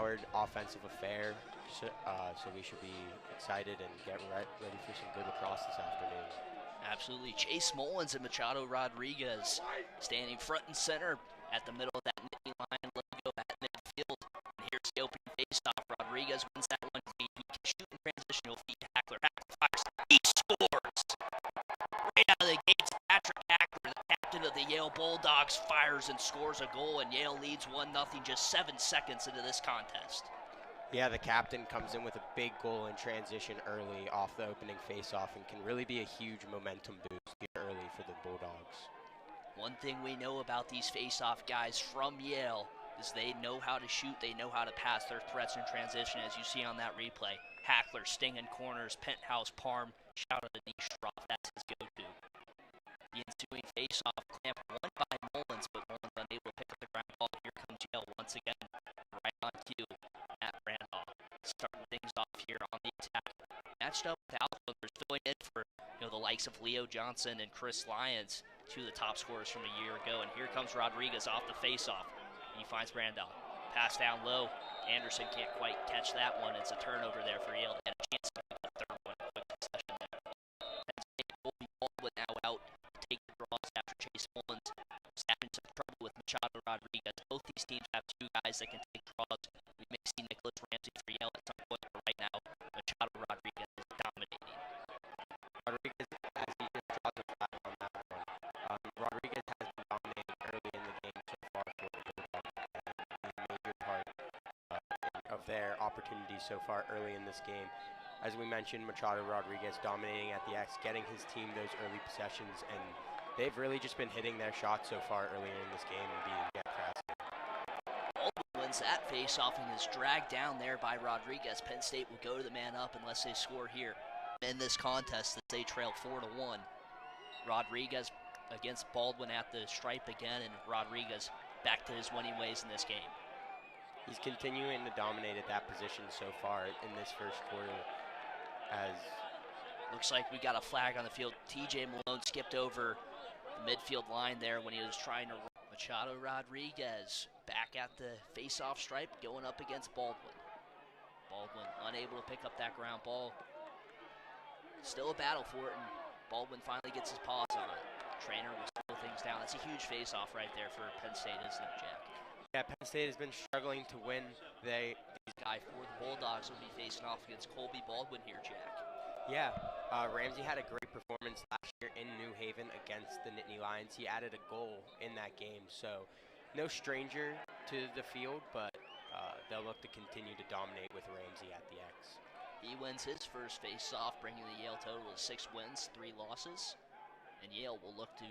high-powered offensive affair, so we should be excited and get ready for some good lacrosse this afternoon. Absolutely. Chase Mullins and Machado Rodriguez standing front and center at the middle of that Nittany Lion logo at midfield. And here's the opening face-off. Rodriguez wins that one clean. He can shoot in transition. He'll feed to Hackler. Hackler fires. He scores! Right out of the gates, Patrick Hackler, the captain of the Yale Bulldogs, fires and scores a goal, and Yale leads 1-0 just 7 seconds into this contest. Yeah, the captain comes in with a big goal in transition early off the opening face-off and can really be a huge momentum boost here early for the Bulldogs. One thing we know about these face-off guys from Yale is they know how to shoot, they know how to pass their threats in transition, as you see on that replay. Hackler, stinging corners, penthouse, palm, shout out to Schroff, that's his go-to. The ensuing face-off, clamp won by Mullins, but Mullins unable to pick up the ground ball. Here comes Yale once again, right on cue. Starting things off here on the attack. Matched up with Alpha, filling in for the likes of Leo Johnson and Chris Lyons, two of the top scorers from a year ago. And here comes Rodriguez off the face-off. He finds Brandel. Pass down low. Anderson can't quite catch that one. It's a turnover there for Yale. And a chance to get the third one. Quick possession there. Penn State, Colby Baldwin now out to take the draws after Chase Mullins was having some trouble with Machado Rodriguez. Both these teams have two guys that can take draws. We may see Nicholas Ramsey for Yale at some point, but right now, Machado Rodriguez is dominating. Rodriguez, as he just draws a flag on that one, Rodriguez has been dominating early in the game so far for the Bulldogs, and a major part of their opportunities so far early in this game. As we mentioned, Machado Rodriguez dominating at the X, getting his team those early possessions, and they've really just been hitting their shots so far earlier in this game and being get fast. Wins that face-off and is dragged down there by Rodriguez. Penn State will go to the man up unless they score here. In this contest, they trail 4-1. Rodriguez against Baldwin at the stripe again, and Rodriguez back to his winning ways in this game. He's continuing to dominate at that position so far in this first quarter. As looks like we got a flag on the field. TJ Malone skipped over the midfield line there when he was trying to run. Machado Rodriguez back at the face-off stripe, going up against Baldwin. Baldwin unable to pick up that ground ball. Still a battle for it, and Baldwin finally gets his paws on it. Trainer will slow things down. That's a huge face-off right there for Penn State, isn't it, Jack? Yeah, Penn State has been struggling to win. The guy for the Bulldogs will be facing off against Colby Baldwin here, Jack. Yeah, Ramsey had a great performance last year in New Haven against the Nittany Lions. He added a goal in that game, so no stranger to the field, but they'll look to continue to dominate with Ramsey at the X. He wins his first face-off, bringing the Yale total to 6 wins, 3 losses. And Yale will look to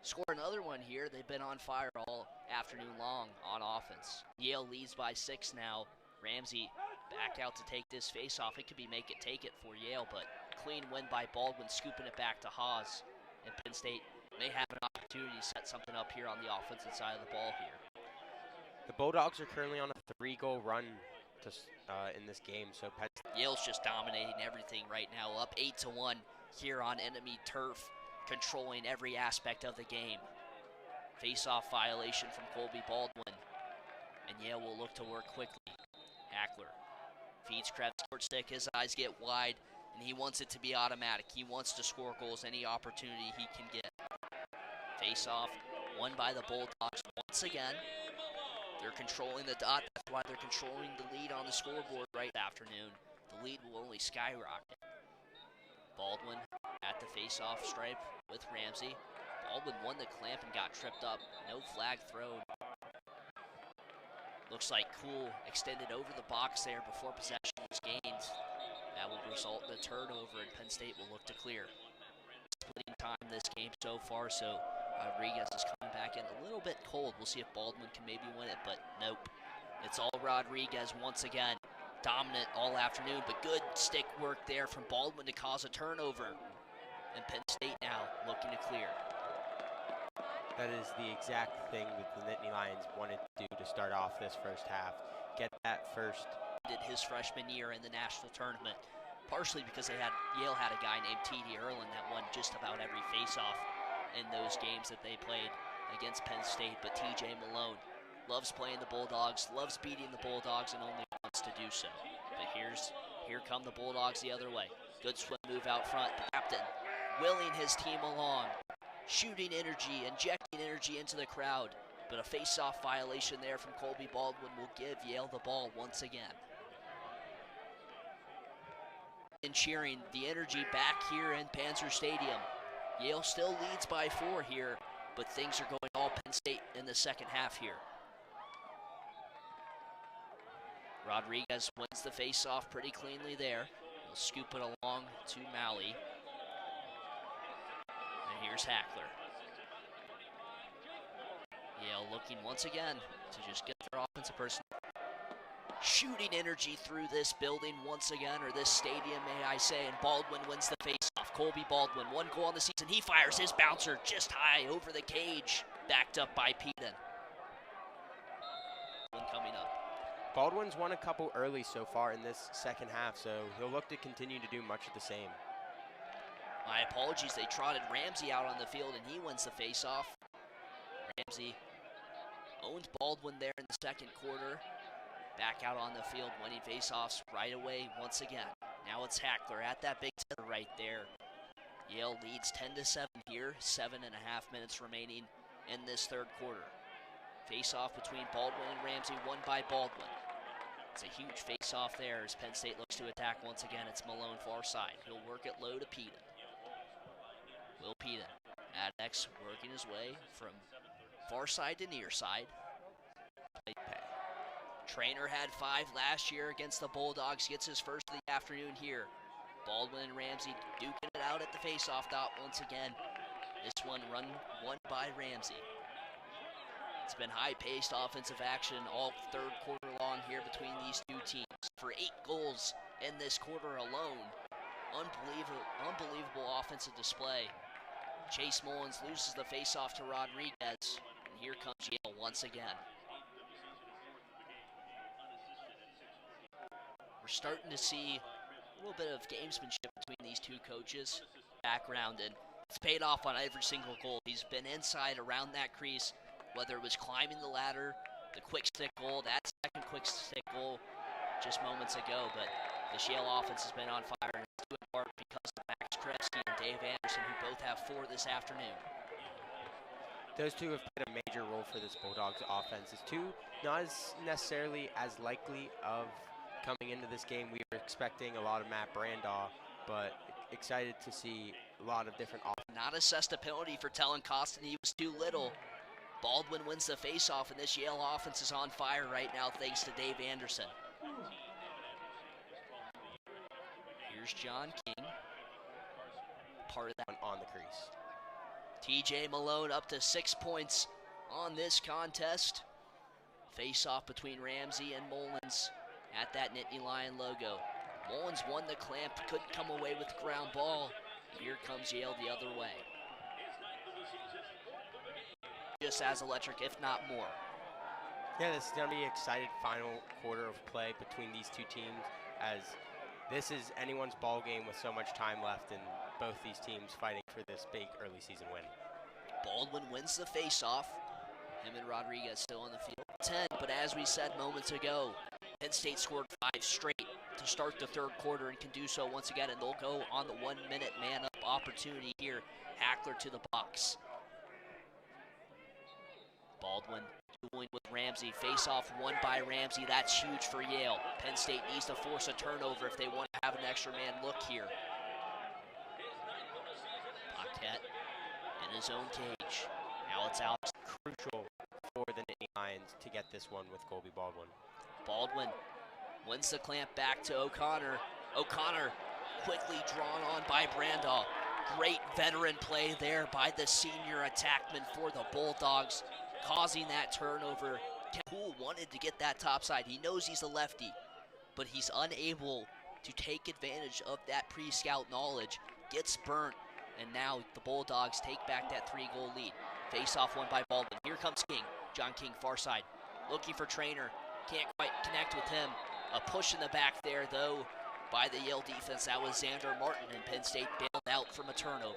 score another one here. They've been on fire all afternoon long on offense. Yale leads by 6 now. Ramsey back out to take this face-off. It could be make it, take it for Yale, but clean win by Baldwin, scooping it back to Haas. And Penn State may have an opportunity to set something up here on the offensive side of the ball here. The Bulldogs are currently on a 3-goal run to, in this game, so Yale's just dominating everything right now, up 8-1 here on enemy turf, controlling every aspect of the game. Face-off violation from Colby Baldwin, and Yale will look to work quickly. Hackler feeds Krebs short stick. His eyes get wide, and he wants it to be automatic. He wants to score goals any opportunity he can get. Face-off won by the Bulldogs once again. They're controlling the dot. That's why they're controlling the lead on the scoreboard right afternoon. The lead will only skyrocket. Baldwin at the face-off stripe with Ramsey. Baldwin won the clamp and got tripped up. No flag thrown. Looks like Cool extended over the box there before possession was gained. That will result in a turnover, and Penn State will look to clear. Splitting time this game so far, so Rodriguez is coming back in a little bit cold. We'll see if Baldwin can maybe win it, but nope. It's all Rodriguez once again. Dominant all afternoon, but good stick work there from Baldwin to cause a turnover. And Penn State now looking to clear. That is the exact thing that the Nittany Lions wanted to do to start off this first half. Get that first. Did his freshman year in the national tournament, partially because Yale had a guy named T.D. Erlin that won just about every face-off in those games that they played against Penn State. But T.J. Malone loves playing the Bulldogs, loves beating the Bulldogs, and only chance to do so. But here come the Bulldogs the other way. Good swim move out front. The captain willing his team along, shooting energy, injecting energy into the crowd. But a face-off violation there from Colby Baldwin will give Yale the ball once again. And cheering the energy back here in Panzer Stadium. Yale still leads by 4 here, but things are going all Penn State in the second half here. Rodriguez wins the face-off pretty cleanly there. He'll scoop it along to Malley. And here's Hackler. Yale looking once again to just get their offensive person. Shooting energy through this building once again, or this stadium, may I say, and Baldwin wins the face-off. Colby Baldwin, 1 goal on the season. He fires his bouncer just high over the cage, backed up by Peden. One coming up. Baldwin's won a couple early so far in this second half, so he'll look to continue to do much of the same. My apologies, they trotted Ramsey out on the field, and he wins the face-off. Ramsey owned Baldwin there in the second quarter. Back out on the field, winning face-offs right away once again. Now it's Hackler at that big tether right there. Yale leads 10-7 here, 7.5 minutes remaining in this third quarter. Face-off between Baldwin and Ramsey, won by Baldwin. It's a huge face-off there as Penn State looks to attack once again. It's Malone far side. He'll work it low to Peden. Will Peden. Addex working his way from far side to near side. Trainer had 5 last year against the Bulldogs. Gets his first of the afternoon here. Baldwin and Ramsey duking it out at the face-off dot once again. This one won by Ramsey. It's been high-paced offensive action all third quarter long here between these two teams. For 8 goals in this quarter alone. Unbelievable offensive display. Chase Mullins loses the face-off to Rodriguez. And here comes Yale once again. We're starting to see a little bit of gamesmanship between these two coaches. Background, and it's paid off on every single goal. He's been inside around that crease, whether it was climbing the ladder, the quick stick goal, that second quick stick goal just moments ago. But this Yale offense has been on fire, and it's due in part because of Max Krebsky and Dave Anderson, who both have 4 this afternoon. Those two have played a major role for this Bulldogs offense. It's two not as necessarily as likely of coming into this game. We were expecting a lot of Matt Brandaw, but excited to see a lot of different offense. Not assessed a penalty for telling Costin he was too little. Baldwin wins the face-off, and this Yale offense is on fire right now thanks to Dave Anderson. Here's John King. Part of that On the crease. TJ Malone up to 6 points on this contest. Face-off between Ramsey and Mullins at that Nittany Lion logo. Mullins won the clamp, couldn't come away with the ground ball. Here comes Yale the other way. Just as electric, if not more. Yeah, this is going to be an excited final quarter of play between these two teams, as this is anyone's ball game with so much time left and both these teams fighting for this big early season win. Baldwin wins the face-off. Him and Rodriguez still on the field. 10, but as we said moments ago, Penn State scored 5 straight to start the third quarter and can do so once again, and they'll go on the 1-minute man-up opportunity here. Hackler to the box. Baldwin dueling with Ramsey. Face-off won by Ramsey. That's huge for Yale. Penn State needs to force a turnover if they want to have an extra man look here. Paquette in his own cage. Now it's out. Crucial for the Nittany Lions to get this one with Colby Baldwin. Baldwin wins the clamp back to O'Connor. O'Connor quickly drawn on by Brandaw. Great veteran play there by the senior attackman for the Bulldogs, causing that turnover. Poole wanted to get that top side. He knows he's a lefty, but he's unable to take advantage of that pre-scout knowledge. Gets burnt, and now the Bulldogs take back that 3-goal lead. Face-off won by Baldwin. Here comes King. John King, far side. Looking for Trainer. Can't quite connect with him. A push in the back there, though, by the Yale defense. That was Xander Martin, and Penn State bailed out from a turnover.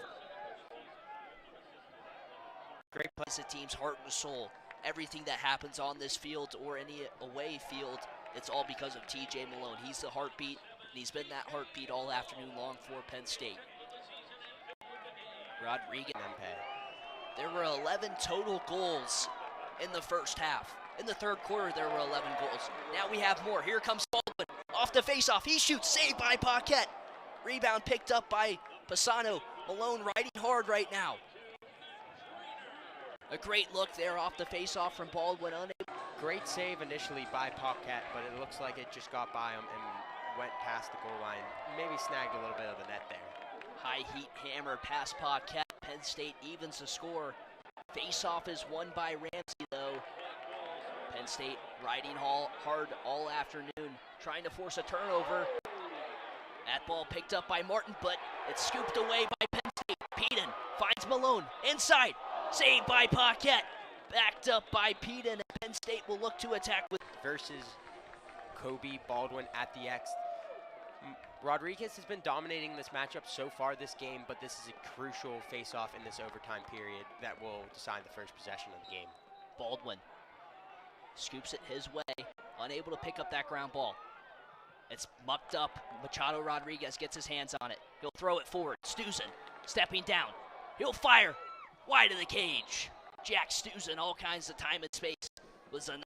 Great play. It's a team's heart and soul. Everything that happens on this field or any away field it's all because of TJ Malone. He's the heartbeat, and he's been that heartbeat all afternoon long for Penn State. Rodriguez. There were 11 total goals in the first half. In the third quarter, there were 11 goals. Now we have more. Here comes Baldwin. Off the face-off. He shoots. Saved by Paquette. Rebound picked up by Pisano. Malone riding hard right now. A great look there off the face-off from Baldwin. Great save initially by Paquette, but it looks like it just got by him and went past the goal line. Maybe snagged a little bit of the net there. High heat hammer past Paquette. Penn State evens the score. Face-off is won by Ramsey, though. Penn State riding hard all afternoon, trying to force a turnover. That ball picked up by Martin, but it's scooped away by Penn State. Peden finds Malone inside. Saved by Paquette. Backed up by Peden, and Penn State will look to attack with versus Colby Baldwin at the X. Rodriguez has been dominating this matchup so far this game, but this is a crucial face-off in this overtime period that will decide the first possession of the game. Baldwin scoops it his way, unable to pick up that ground ball. It's mucked up. Machado Rodriguez gets his hands on it. He'll throw it forward. Stuzen stepping down. He'll fire wide of the cage. Jack Stuzen, all kinds of time and space, was enough